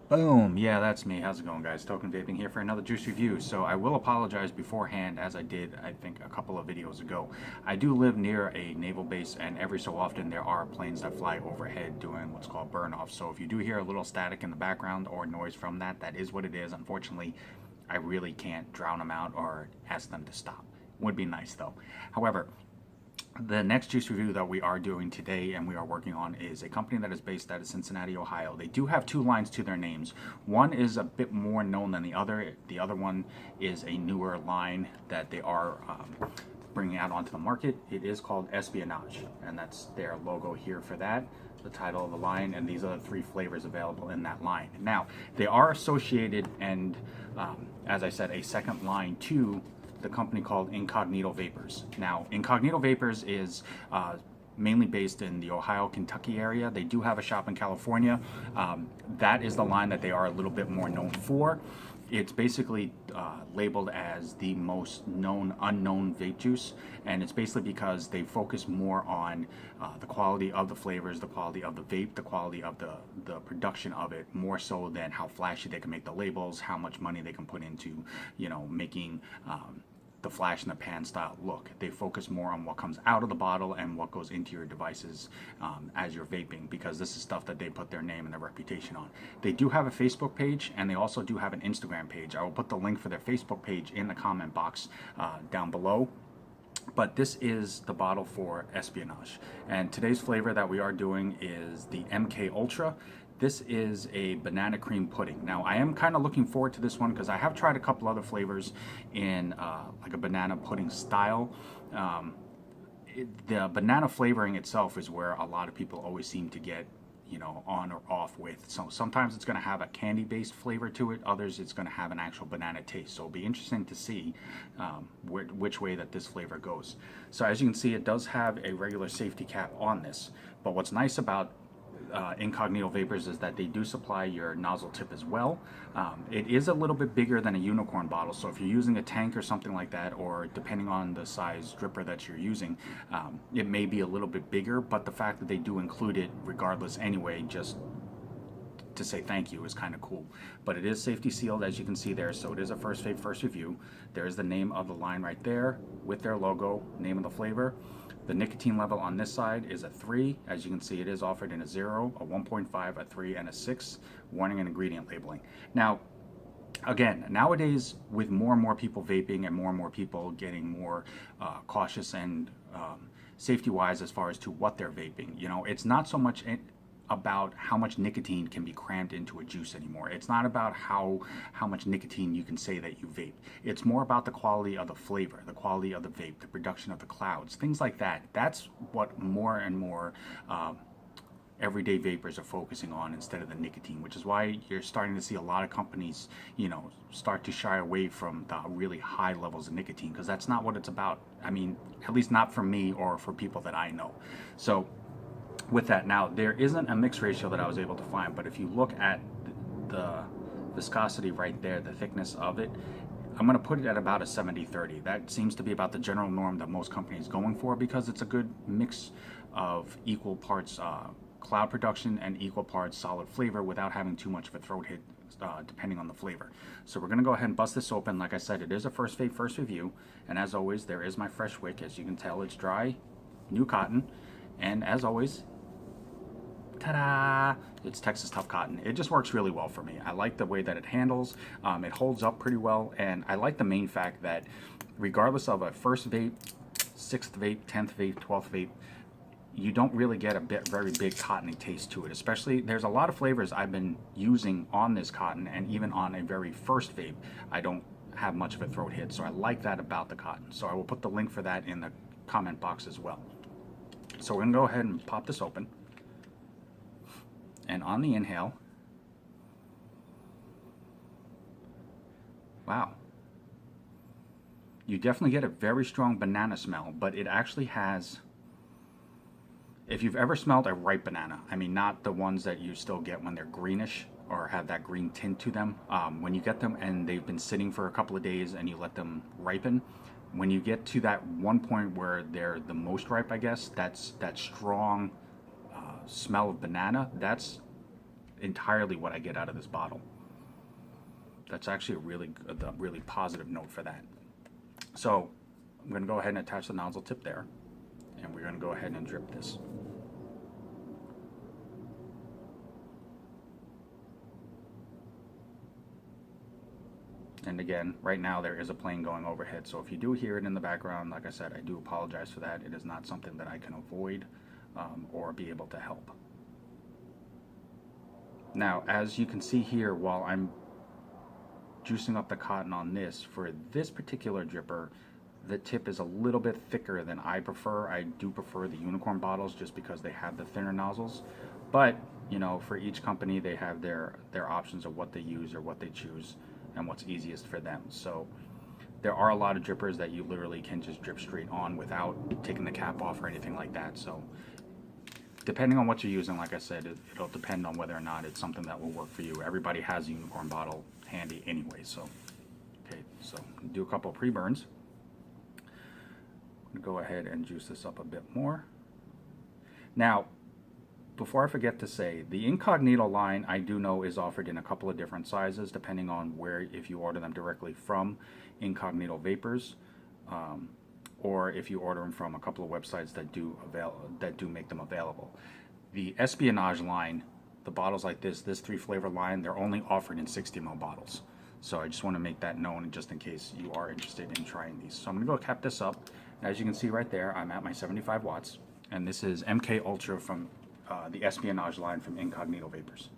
Boom! Yeah, that's me. How's it going, guys? Token Vaping here for another juice review. So I will apologize beforehand, as I did, I think, a couple of videos ago. I do live near a naval base, and every so often there are planes that fly overhead doing what's called burn-off. So if you do hear a little static in the background or noise from that, that is what it is. Unfortunately, I really can't drown them out or ask them to stop. Would be nice, though. However, the next juice review that we are doing today and we are working on is a company that is based out of Cincinnati, Ohio. They do have two lines to their names. One is a bit more known than the other. The other one is a newer line that they are bringing out onto the market. It is called Espionage, and that's their logo here for that, the title of the line, and these are the three flavors available in that line. Now, they are associated and, as I said, a second line to the company called Incognito Vapors. Now, Incognito Vapors is mainly based in the Ohio, Kentucky area. They do have a shop in California. That is the line that they are a little bit more known for. It's basically labeled as the most known unknown vape juice, and it's basically because they focus more on the quality of the flavors, the quality of the vape, the quality of the production of it, more so than how flashy they can make the labels, how much money they can put into, making the flash in the pan style look. They focus more on what comes out of the bottle and what goes into your devices as you're vaping, because this is stuff that they put their name and their reputation on. They do have a Facebook page, and they also do have an Instagram page. I will put the link for their Facebook page in the comment box down below. But this is the bottle for Espionage, and today's flavor that we are doing is the MK Ultra. This is a banana cream pudding. Now, I am kind of looking forward to this one because I have tried a couple other flavors in like a banana pudding style. The banana flavoring itself is where a lot of people always seem to get on or off with. So sometimes it's going to have a candy based flavor to it, others it's going to have an actual banana taste. So it'll be interesting to see which way that this flavor goes. So as you can see, it does have a regular safety cap on this, but what's nice about Incognito Vapors is that they do supply your nozzle tip as well. It is a little bit bigger than a unicorn bottle, so if you're using a tank or something like that, or depending on the size dripper that you're using, it may be a little bit bigger, but the fact that they do include it regardless anyway, just to say thank you, is kind of cool. But it is safety sealed, as you can see there, so it is a first vape, first review. There's the name of the line right there with their logo, name of the flavor. The nicotine level on this side is a 3. As you can see, it is offered in a 0, a 1.5, a 3, and a 6. Warning and ingredient labeling. Now, again, nowadays, with more and more people vaping and more people getting more cautious and safety-wise as far as to what they're vaping, it's not so much about how much nicotine can be crammed into a juice anymore. It's not about how much nicotine you can say that you vape. It's more about the quality of the flavor, the quality of the vape, the production of the clouds, things like that. That's what more and more everyday vapors are focusing on instead of the nicotine, which is why you're starting to see a lot of companies, start to shy away from the really high levels of nicotine, because that's not what it's about. I mean, at least not for me or for people that I know. So with that, now there isn't a mix ratio that I was able to find, but if you look at the viscosity right there, the thickness of it, I'm going to put it at about a 70-30. That seems to be about the general norm that most companies going for, because it's a good mix of equal parts cloud production and equal parts solid flavor without having too much of a throat hit depending on the flavor. So we're going to go ahead and bust this open. Like I said, it is a first vape, first review, and as always, there is my fresh wick. As you can tell, it's dry, new cotton, and as always, ta-da! It's Texas Tough Cotton. It just works really well for me. I like the way that it handles. It holds up pretty well, and I like the main fact that regardless of a first vape, 6th vape, 10th vape, 12th vape, you don't really get a very big cottony taste to it. Especially, there's a lot of flavors I've been using on this cotton, and even on a very first vape, I don't have much of a throat hit. So I like that about the cotton. So I will put the link for that in the comment box as well. So we're gonna go ahead and pop this open. And on the inhale, wow, you definitely get a very strong banana smell, but it actually has, if you've ever smelled a ripe banana, I mean, not the ones that you still get when they're greenish or have that green tint to them, when you get them and they've been sitting for a couple of days and you let them ripen, when you get to that one point where they're the most ripe, I guess, that's that strong smell of banana. That's entirely what I get out of this bottle. That's actually a really positive note for that. So I'm going to go ahead and attach the nozzle tip there, and we're going to go ahead and drip this. And again, right now there is a plane going overhead, so if you do hear it in the background, like I said, I do apologize for that. It is not something that I can avoid or be able to help. Now, as you can see here, while I'm juicing up the cotton on this, for this particular dripper, the tip is a little bit thicker than I prefer. I do prefer the unicorn bottles just because they have the thinner nozzles. But, you know, for each company, they have their options of what they use or what they choose and what's easiest for them. So there are a lot of drippers that you literally can just drip straight on without taking the cap off or anything like that. So depending on what you're using, like I said, it'll depend on whether or not it's something that will work for you. Everybody has a unicorn bottle handy anyway. So, okay, so do a couple of pre-burns. I'm gonna go ahead and juice this up a bit more. Now, before I forget to say, the Incognito line I do know is offered in a couple of different sizes depending on where, if you order them directly from Incognito Vapors, or if you order them from a couple of websites that do make them available. The Espionage line, the bottles like this 3-flavor line, they're only offered in 60 ml bottles. So I just want to make that known just in case you are interested in trying these. So I'm going to go cap this up. As you can see right there, I'm at my 75 watts, and this is MK Ultra from the Espionage line from Incognito Vapors.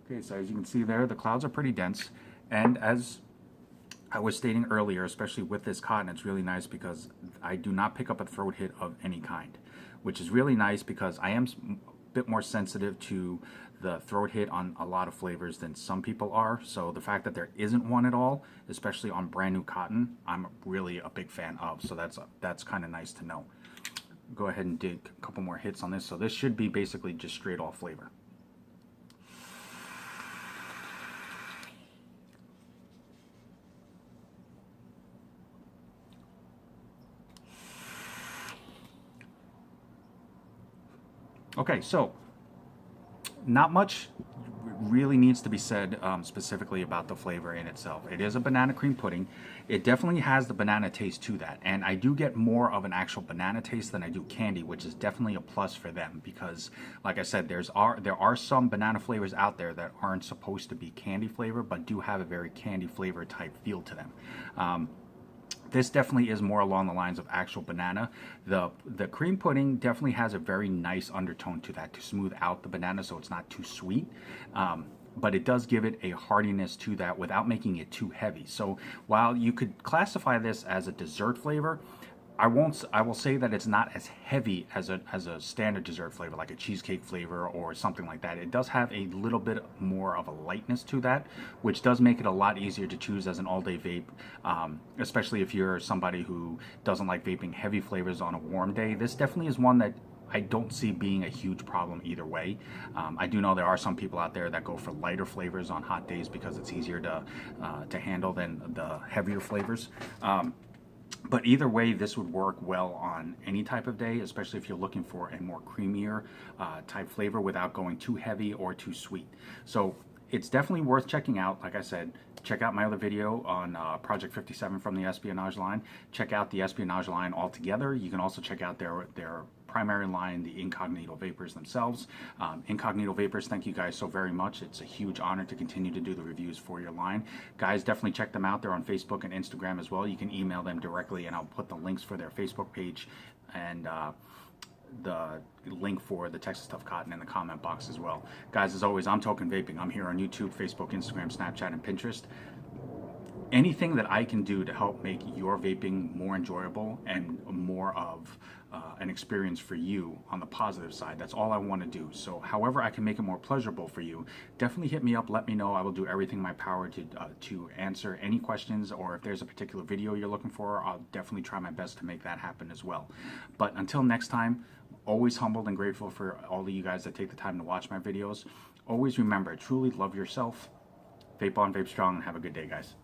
Okay, so as you can see there, the clouds are pretty dense, and as I was stating earlier, especially with this cotton, it's really nice because I do not pick up a throat hit of any kind, which is really nice because I am a bit more sensitive to the throat hit on a lot of flavors than some people are. So the fact that there isn't one at all, especially on brand new cotton, I'm really a big fan of. So that's kind of nice to know. Go ahead and dig a couple more hits on this. So this should be basically just straight off flavor. Okay, so not much really needs to be said specifically about the flavor in itself. It is a banana cream pudding. It definitely has the banana taste to that, and I do get more of an actual banana taste than I do candy, which is definitely a plus for them because, like I said, there are some banana flavors out there that aren't supposed to be candy flavor, but do have a very candy flavor type feel to them. This definitely is more along the lines of actual banana. The cream pudding definitely has a very nice undertone to that to smooth out the banana so it's not too sweet. But it does give it a heartiness to that without making it too heavy. So while you could classify this as a dessert flavor, I will say that it's not as heavy as a standard dessert flavor like a cheesecake flavor or something like that. It does have a little bit more of a lightness to that, which does make it a lot easier to choose as an all-day vape, especially if you're somebody who doesn't like vaping heavy flavors on a warm day. This definitely is one that I don't see being a huge problem either way. I do know there are some people out there that go for lighter flavors on hot days because it's easier to handle than the heavier flavors. But either way, this would work well on any type of day, especially if you're looking for a more creamier type flavor without going too heavy or too sweet. So it's definitely worth checking out. Like I said, check out my other video on Project 57 from the Espionage line. Check out the Espionage line altogether. You can also check out their primary line, the Incognito Vapors themselves. Incognito Vapors, thank you guys so very much. It's a huge honor to continue to do the reviews for your line. Guys, definitely check them out. They're on Facebook and Instagram as well. You can email them directly, and I'll put the links for their Facebook page and the link for the Texas Tough Cotton in the comment box as well. Guys, as always, I'm Token Vaping. I'm here on YouTube, Facebook, Instagram, Snapchat, and Pinterest. anything that I can do to help make your vaping more enjoyable and more of an experience for you on the positive side, that's all I want to do. So however I can make it more pleasurable for you, definitely hit me up, let me know. I will do everything in my power to answer any questions, or if there's a particular video you're looking for, I'll definitely try my best to make that happen as well. But until next time, always humbled and grateful for all of you guys that take the time to watch my videos. Always remember, truly love yourself. Vape on, vape strong, and have a good day, guys.